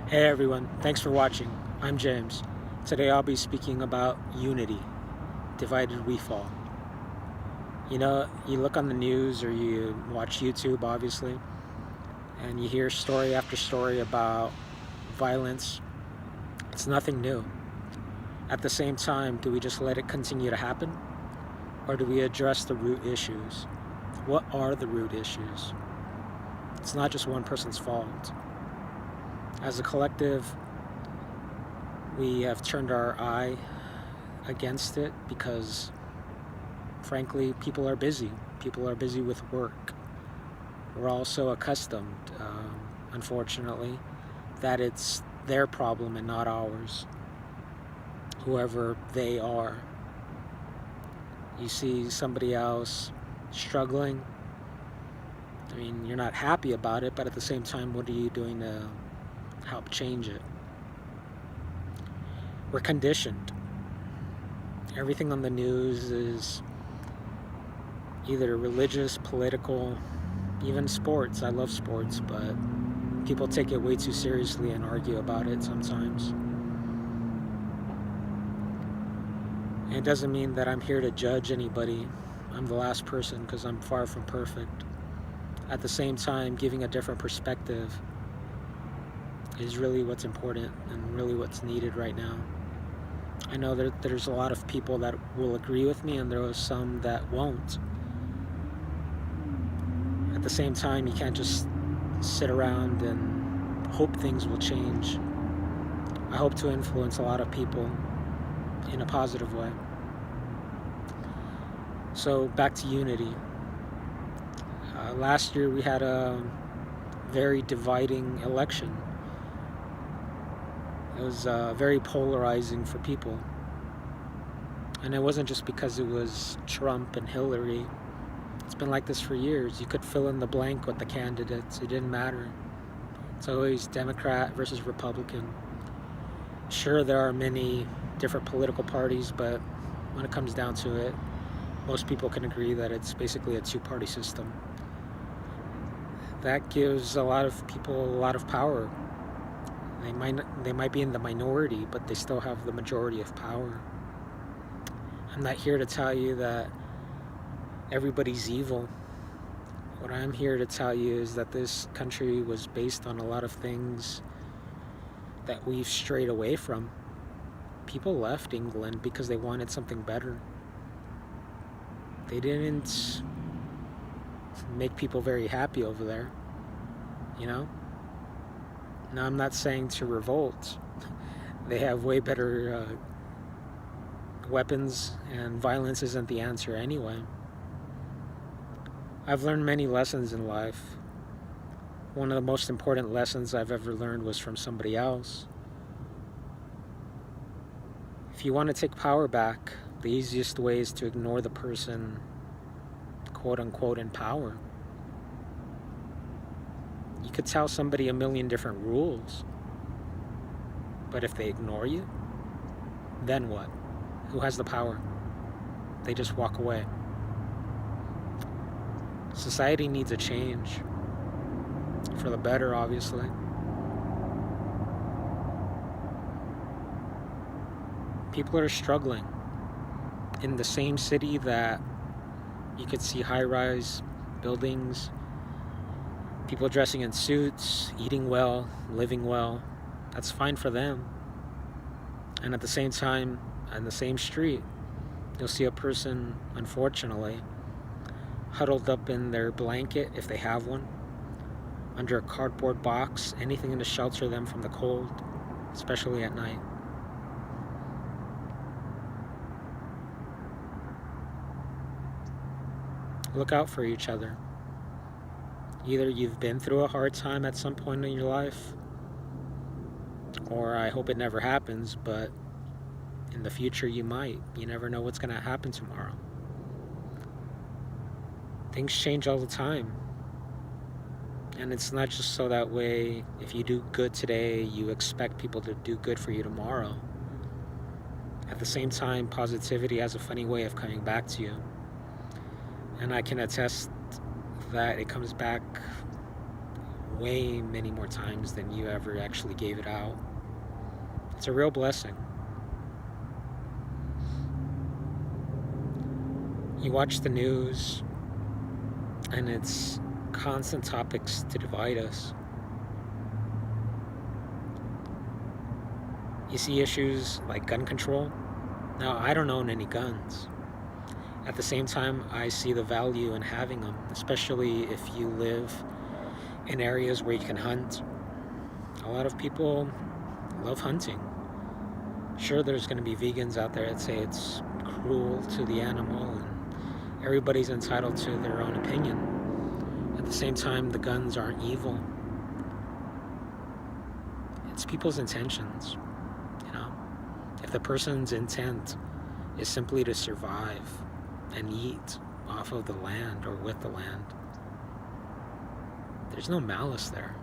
Hey everyone, thanks for watching. I'm James. Today I'll be speaking about unity. Divided we fall. You know, you look on the news or you watch YouTube, obviously, and you hear story after story about violence. It's nothing new. At the same time, do we just let it continue to happen? Or do we address the root issues? What are the root issues? It's not just one person's fault. As a collective, we have turned our eye against it because, frankly, people are busy. People are busy with work. We're all so accustomed, unfortunately, that it's their problem and not ours, whoever they are. You see somebody else struggling. I mean, you're not happy about it, but at the same time, what are you doing to help change it? We're conditioned. Everything on the news is either religious, political, even sports. I love sports, but people take it way too seriously and argue about it sometimes. And it doesn't mean that I'm here to judge anybody. I'm the last person because I'm far from perfect. At the same time, giving a different perspective is really what's important and really what's needed right now. I know that there's a lot of people that will agree with me and there are some that won't. At the same time, you can't just sit around and hope things will change. I hope to influence a lot of people in a positive way. So back to unity. Last year we had a very dividing election. It was very polarizing for people. And it wasn't just because it was Trump and Hillary. It's been like this for years. You could fill in the blank with the candidates. It didn't matter. It's always Democrat versus Republican. Sure, there are many different political parties, but when it comes down to it, most people can agree that it's basically a two-party system. That gives a lot of people a lot of power. They might be in the minority, but they still have the majority of power. I'm not here to tell you that everybody's evil. What I'm here to tell you is that this country was based on a lot of things that we've strayed away from. People left England because they wanted something better. They didn't make people very happy over there, you know? Now, I'm not saying to revolt. They have way better weapons, and violence isn't the answer anyway. I've learned many lessons in life. One of the most important lessons I've ever learned was from somebody else. If you want to take power back, the easiest way is to ignore the person, quote unquote, in power. You could tell somebody a million different rules, but if they ignore you, then what? Who has the power? They just walk away. Society needs a change. For the better, obviously. People are struggling. In the same city that you could see high-rise buildings, people dressing in suits, eating well, living well, that's fine for them. And at the same time, on the same street, you'll see a person, unfortunately, huddled up in their blanket, if they have one, under a cardboard box, anything to shelter them from the cold, especially at night. Look out for each other. Either you've been through a hard time at some point in your life, or I hope it never happens, but in the future you might. You never know what's going to happen tomorrow. Things change all the time. And it's not just so that way if you do good today, you expect people to do good for you tomorrow. At the same time, positivity has a funny way of coming back to you. And I can attest that it comes back way many more times than you ever actually gave it out. It's a real blessing. You watch the news, and it's constant topics to divide us. You see issues like gun control. Now, I don't own any guns. At the same time, I see the value in having them, especially if you live in areas where you can hunt. A lot of people love hunting. Sure, there's going to be vegans out there that say it's cruel to the animal, and everybody's entitled to their own opinion. At the same time, the guns aren't evil. It's people's intentions, you know. If the person's intent is simply to survive and eat off of the land or with the land, there's no malice there.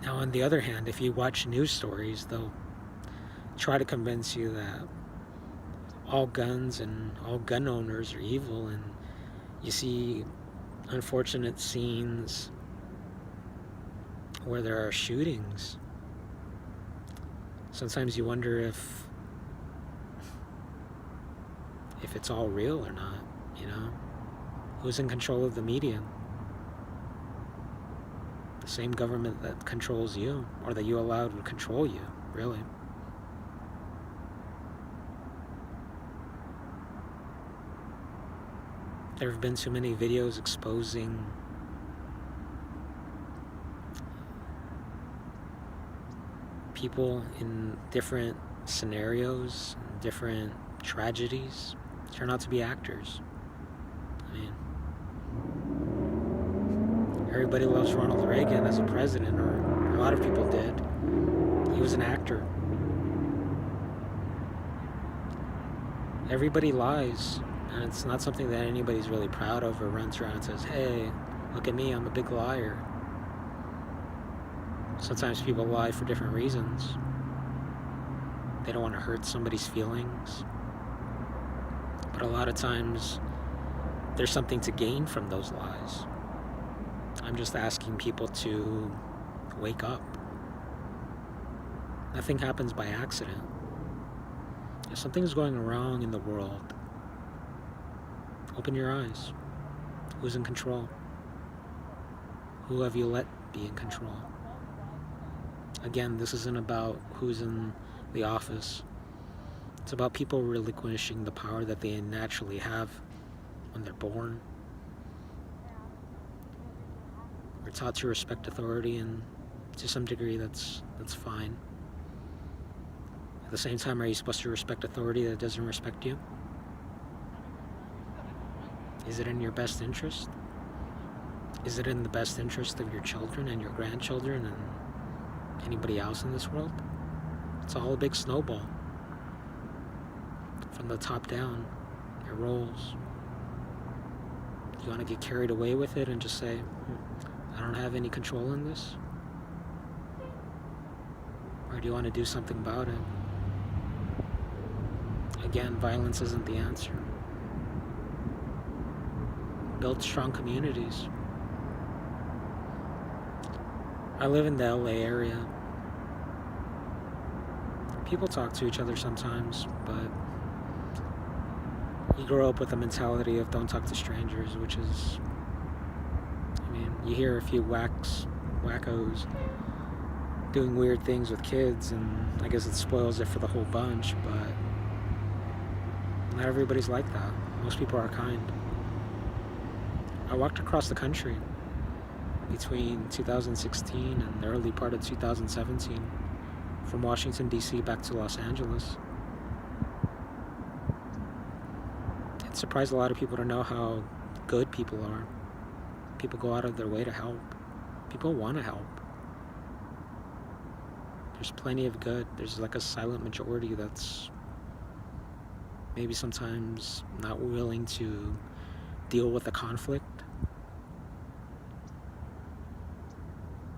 Now, on the other hand, if you watch news stories, they'll try to convince you that all guns and all gun owners are evil, and you see unfortunate scenes where there are shootings. Sometimes you wonder if it's all real or not, you know? Who's in control of the media? The same government that controls you, or that you allow to control you, really. There have been too many videos exposing people in different scenarios, different tragedies, turn out to be actors. I mean, everybody loves Ronald Reagan as a president, or a lot of people did. He was an actor. Everybody lies, and it's not something that anybody's really proud of or runs around and says, hey, look at me, I'm a big liar. Sometimes people lie for different reasons. They don't want to hurt somebody's feelings. But a lot of times, there's something to gain from those lies. I'm just asking people to wake up. Nothing happens by accident. If something's going wrong in the world, open your eyes. Who's in control? Who have you let be in control? Again, this isn't about who's in the office. It's about people relinquishing the power that they naturally have when they're born. We're taught to respect authority, and to some degree that's fine. At the same time, are you supposed to respect authority that doesn't respect you? Is it in your best interest? Is it in the best interest of your children and your grandchildren and anybody else in this world? It's all a big snowball. From the top down, it rolls. You want to get carried away with it and just say, I don't have any control in this? Or do you want to do something about it? Again, violence isn't the answer. Build strong communities. I live in the LA area. People talk to each other sometimes, but you grow up with a mentality of don't talk to strangers, which is, I mean, you hear a few wackos doing weird things with kids, and I guess it spoils it for the whole bunch, but not everybody's like that. Most people are kind. I walked across the country between 2016 and the early part of 2017 from Washington, D.C. back to Los Angeles. It surprised a lot of people to know how good people are. People go out of their way to help. People want to help. There's plenty of good. There's like a silent majority that's maybe sometimes not willing to deal with the conflict.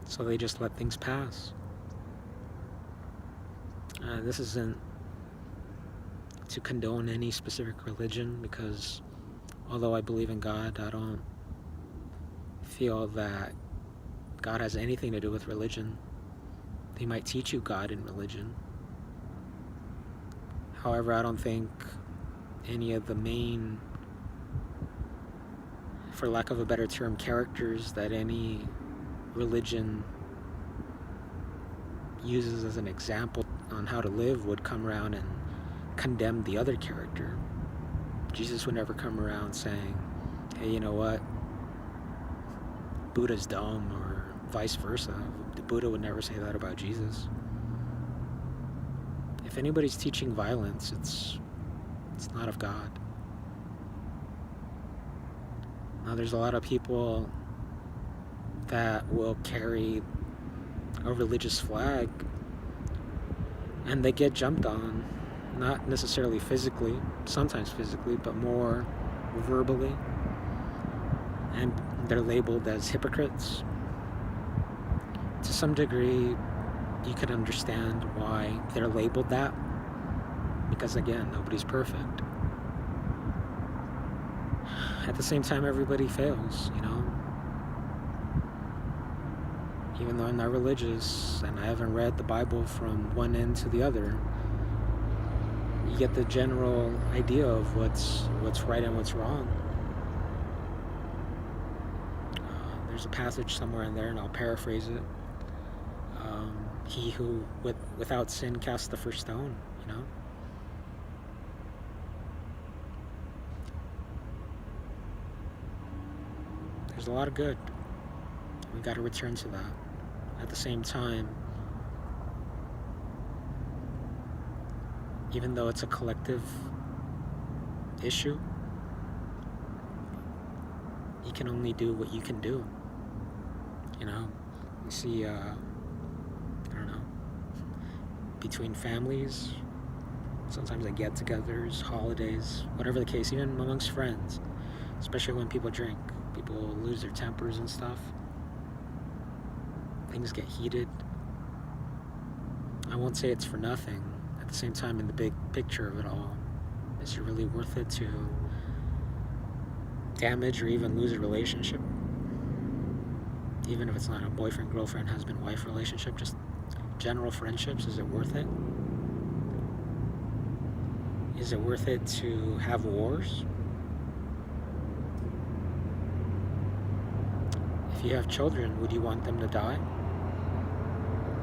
So they just let things pass. This isn't to condone any specific religion, because although I believe in God, I don't feel that God has anything to do with religion. They might teach you God in religion. However, I don't think any of the main, for lack of a better term, characters that any religion uses as an example on how to live would come around and condemn the other character. Jesus would never come around saying, hey, you know what, Buddha's dumb, or vice versa. The Buddha would never say that about Jesus. If anybody's teaching violence, it's not of God. Now, there's a lot of people that will carry a religious flag and they get jumped on, not necessarily physically, sometimes physically, but more verbally, and they're labeled as hypocrites. To some degree, you can understand why they're labeled that, because again, nobody's perfect. At the same time, everybody fails, you know. Even though I'm not religious and I haven't read the Bible from one end to the other, you get the general idea of what's right and what's wrong. There's a passage somewhere in there, and I'll paraphrase it. He who without sin cast the first stone, you know. There's a lot of good. We got to return to that. At the same time, even though it's a collective issue, you can only do what you can do. You know, you see, I don't know, between families, sometimes they get-togethers, holidays, whatever the case, even amongst friends, especially when people drink. People lose their tempers and stuff. Things get heated. I won't say it's for nothing. At the same time, in the big picture of it all, is it really worth it to damage or even lose a relationship? Even if it's not a boyfriend, girlfriend, husband, wife relationship, just general friendships, is it worth it? Is it worth it to have wars? If you have children, would you want them to die?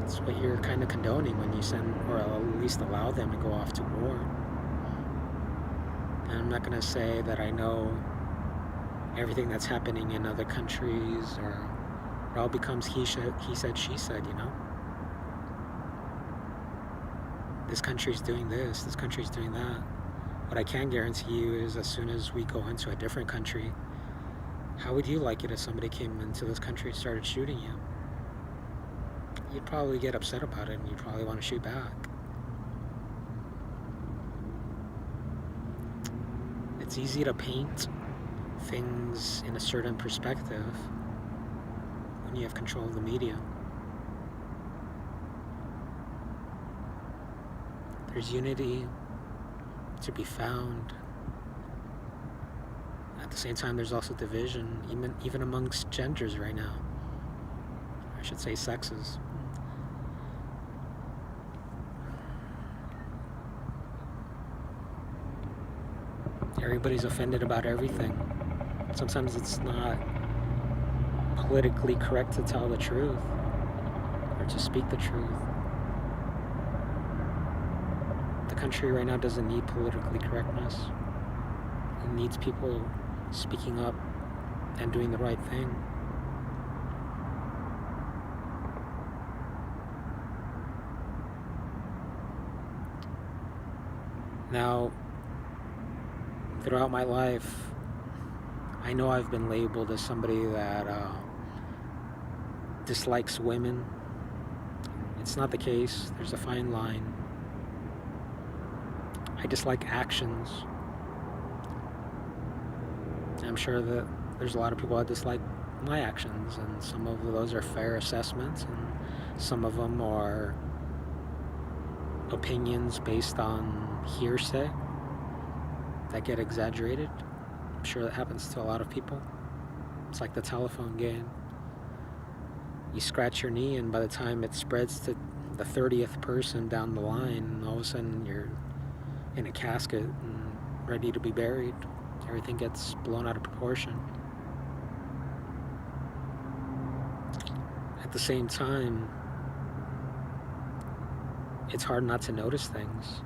It's what you're kind of condoning when you send, or at least allow them to go off to war. And I'm not going to say that I know everything that's happening in other countries, or it all becomes he said, she said, you know. This country's doing this, this country's doing that. What I can guarantee you is, as soon as we go into a different country, how would you like it if somebody came into this country and started shooting you? You'd probably get upset about it, and you'd probably want to shoot back. It's easy to paint things in a certain perspective when you have control of the media. There's unity to be found. At the same time, there's also division, even amongst genders right now. I should say sexes. Everybody's offended about everything. Sometimes it's not politically correct to tell the truth or to speak the truth. The country right now doesn't need politically correctness. It needs people speaking up and doing the right thing. Now, throughout my life, I know I've been labeled as somebody that dislikes women. It's not the case. There's a fine line. I dislike actions. I'm sure that there's a lot of people that dislike my actions, and some of those are fair assessments, and some of them are opinions based on hearsay that get exaggerated. I'm sure that happens to a lot of people. It's like the telephone game. You scratch your knee, and by the time it spreads to the 30th person down the line, all of a sudden you're in a casket and ready to be buried. Everything gets blown out of proportion. At the same time, it's hard not to notice things.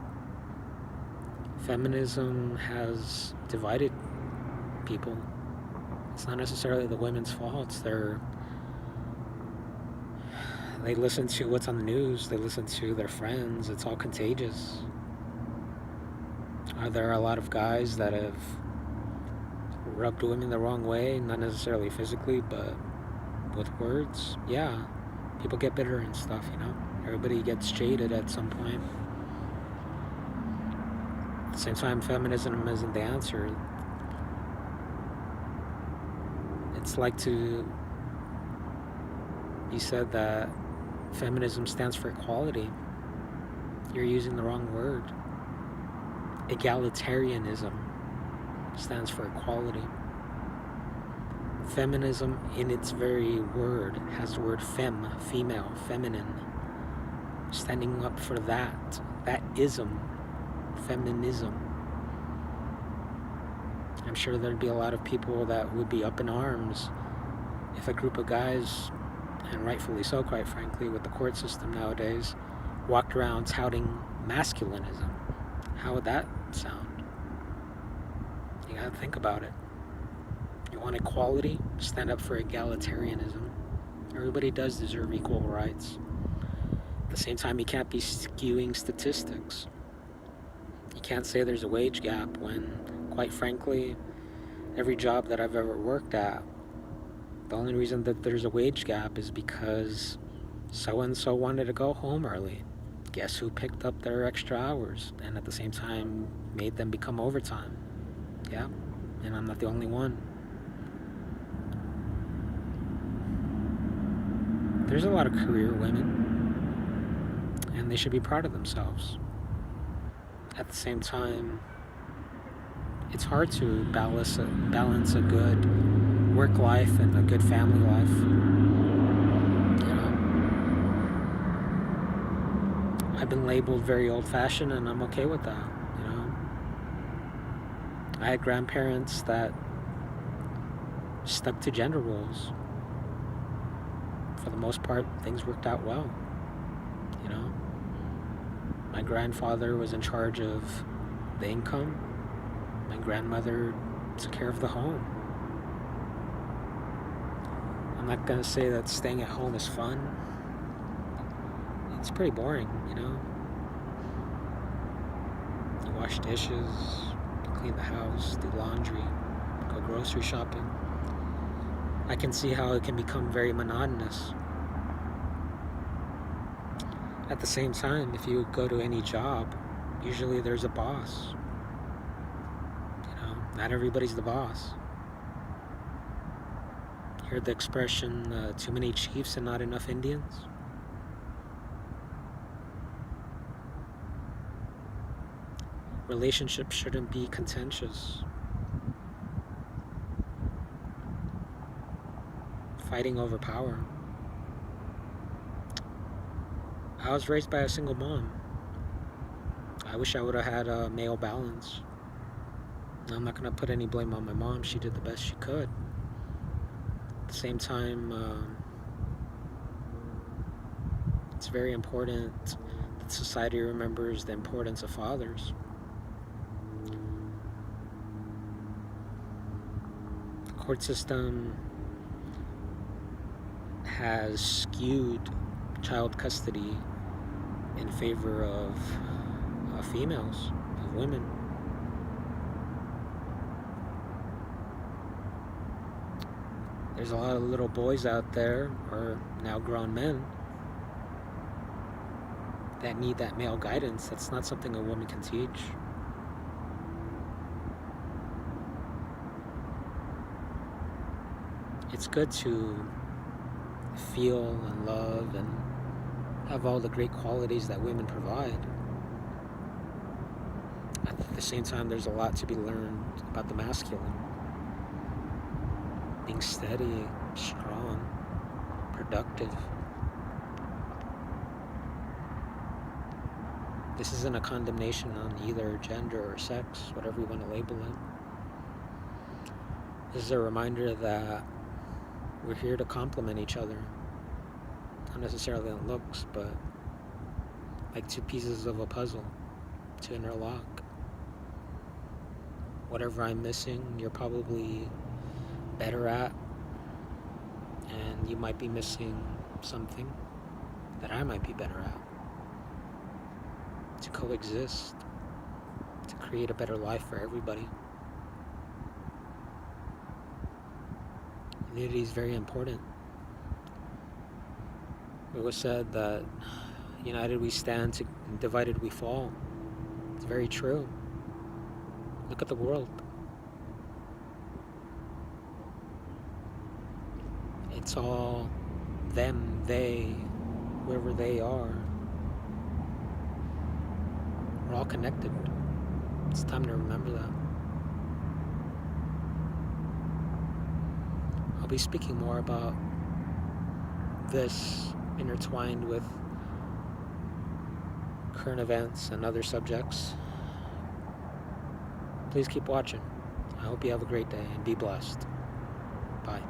Feminism has divided people. It's not necessarily the women's fault. They listen to what's on the news. They listen to their friends. It's all contagious. Are there a lot of guys that have rubbed women the wrong way? Not necessarily physically, but with words? Yeah. People get bitter and stuff, you know? Everybody gets jaded at some point. At the same time, feminism isn't the answer. It's like to be said that feminism stands for equality. You're using the wrong word. Egalitarianism stands for equality. Feminism, in its very word, has the word femme, female, feminine, standing up for that ism, feminism. I'm sure there'd be a lot of people that would be up in arms if a group of guys, and rightfully so, quite frankly, with the court system nowadays, walked around touting masculinism. How would that sound? You gotta think about it. You want equality? Stand up for egalitarianism. Everybody does deserve equal rights. At the same time, you can't be skewing statistics. You can't say there's a wage gap when, quite frankly, every job that I've ever worked at, the only reason that there's a wage gap is because so-and-so wanted to go home early. Guess who picked up their extra hours and at the same time made them become overtime? Yeah, and I'm not the only one. There's a lot of career women, and they should be proud of themselves. At the same time, it's hard to balance a good work life and a good family life. You know, I've been labeled very old-fashioned, and I'm okay with that. You know, I had grandparents that stuck to gender roles. For the most part, things worked out well. You know, my grandfather was in charge of the income. My grandmother took care of the home. I'm not gonna say that staying at home is fun. It's pretty boring, you know. You wash dishes, clean the house, do laundry, go grocery shopping. I can see how it can become very monotonous. At the same time, if you go to any job, usually there's a boss. You know, not everybody's the boss. You heard the expression, too many chiefs and not enough Indians? Relationships shouldn't be contentious. Fighting over power. I was raised by a single mom. I wish I would have had a male balance. I'm not going to put any blame on my mom. She did the best she could. At the same time, it's very important that society remembers the importance of fathers. The court system has skewed child custody in favor of females, of women. There's a lot of little boys out there, or now grown men, that need that male guidance. That's not something a woman can teach. It's good to feel and love and have all the great qualities that women provide. At the same time, there's a lot to be learned about the masculine. being steady, strong, productive. This isn't a condemnation on either gender or sex, whatever you want to label it. This is a reminder that we're here to complement each other. Not necessarily on looks, but like two pieces of a puzzle to interlock. Whatever I'm missing, you're probably better at, and you might be missing something that I might be better at. To coexist, to create a better life for everybody. Unity is very important. It was said that united we stand, divided we fall. It's very true. Look at the world. It's all them, they, whoever they are. We're all connected. It's time to remember that. I'll be speaking more about this intertwined with current events and other subjects. Please keep watching. I hope you have a great day and be blessed. Bye.